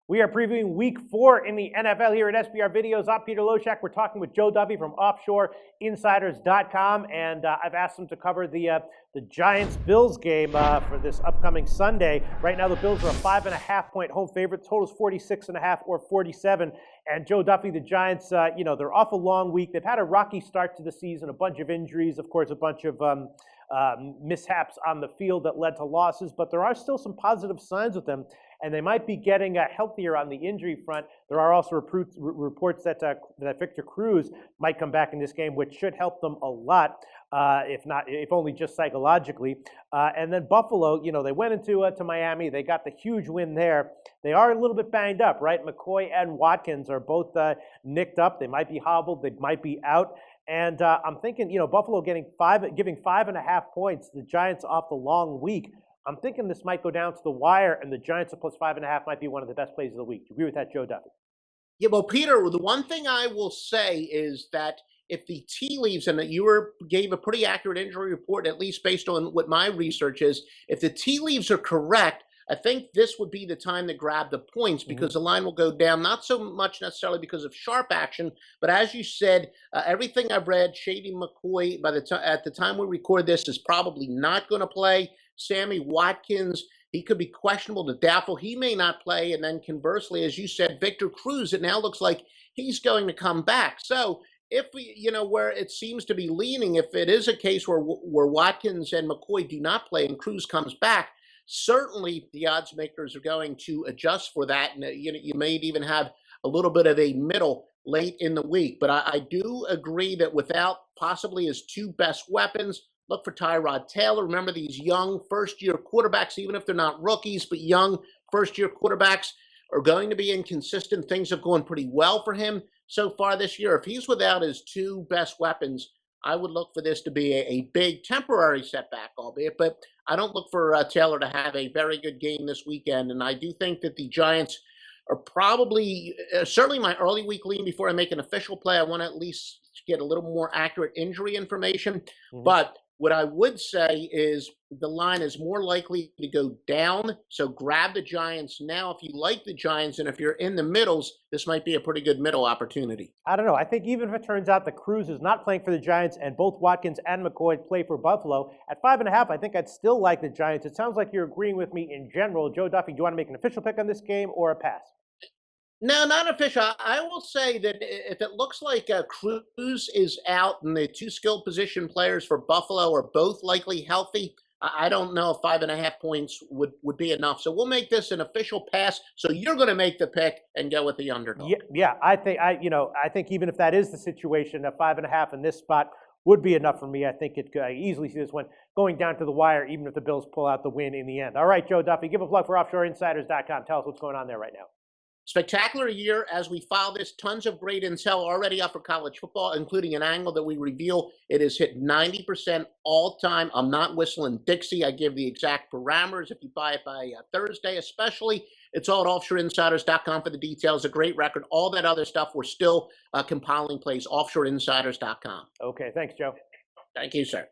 We are previewing Week 4 in the NFL here at SBR Videos. I'm Peter Loshak. We're talking with Joe Duffy from OffshoreInsiders.com, and I've asked him to cover the Giants-Bills game for this upcoming Sunday. Right now, the Bills are a 5.5-point home favorite. Total's 46.5 or 47. And Joe Duffy, the Giants, they're off a long week. They've had a rocky start to the season, a bunch of injuries, of course, a bunch of mishaps on the field that led to losses, but there are still some positive signs with them, and they might be getting healthier on the injury front. There are also reports that Victor Cruz might come back in this game, which should help them a lot, if only just psychologically. And then Buffalo, they went into Miami. They got the huge win there. They are a little bit banged up, right? McCoy and Watkins are both nicked up. They might be hobbled. They might be out. And I'm thinking, Buffalo giving 5.5 points, the Giants off the long week. I'm thinking this might go down to the wire, and the Giants at plus 5.5 might be one of the best plays of the week. Do you agree with that, Joe Duffy? Yeah, well, Peter, the one thing I will say is that if the tea leaves, and that gave a pretty accurate injury report, at least based on what my research is, if the tea leaves are correct, I think this would be the time to grab the points because the line will go down, not so much necessarily because of sharp action, but as you said, everything I've read, Shady McCoy, at the time we record this, is probably not going to play. Sammy Watkins, he could be questionable to doubtful. He may not play. And then conversely, as you said, Victor Cruz, it now looks like he's going to come back. So if we, where it seems to be leaning, if it is a case where Watkins and McCoy do not play and Cruz comes back, certainly the odds makers are going to adjust for that. And you may even have a little bit of a middle late in the week. But I do agree that without possibly his two best weapons, look for Tyrod Taylor. Remember, these young first-year quarterbacks, even if they're not rookies, but young first-year quarterbacks are going to be inconsistent. Things have gone pretty well for him so far this year. If he's without his two best weapons, I would look for this to be a big temporary setback, albeit, but I don't look for Taylor to have a very good game this weekend. And I do think that the Giants are probably, certainly my early week lean before I make an official play. I want to at least get a little more accurate injury information. But what I would say is the line is more likely to go down. So grab the Giants now if you like the Giants. And if you're in the middles, this might be a pretty good middle opportunity. I don't know. I think even if it turns out that Cruz is not playing for the Giants and both Watkins and McCoy play for Buffalo, at 5.5, I think I'd still like the Giants. It sounds like you're agreeing with me in general. Joe Duffy, do you want to make an official pick on this game or a pass? No, not official. I will say that if it looks like Cruz is out and the two skilled position players for Buffalo are both likely healthy, I don't know if 5.5 points would be enough. So we'll make this an official pass. So you're going to make the pick and go with the underdog. Yeah. I think even if that is the situation, a 5.5 in this spot would be enough for me. I think I easily see this one going down to the wire, even if the Bills pull out the win in the end. All right, Joe Duffy, give a plug for OffshoreInsiders.com. Tell us what's going on there right now. Spectacular year as we file this. Tons of great intel already up for college football, including an angle that we reveal. It has hit 90% all time. I'm not whistling Dixie. I give the exact parameters. If you buy it by Thursday especially, it's all at OffshoreInsiders.com for the details. A great record. All that other stuff, we're still compiling plays. OffshoreInsiders.com. Okay, thanks, Joe. Thank you, sir.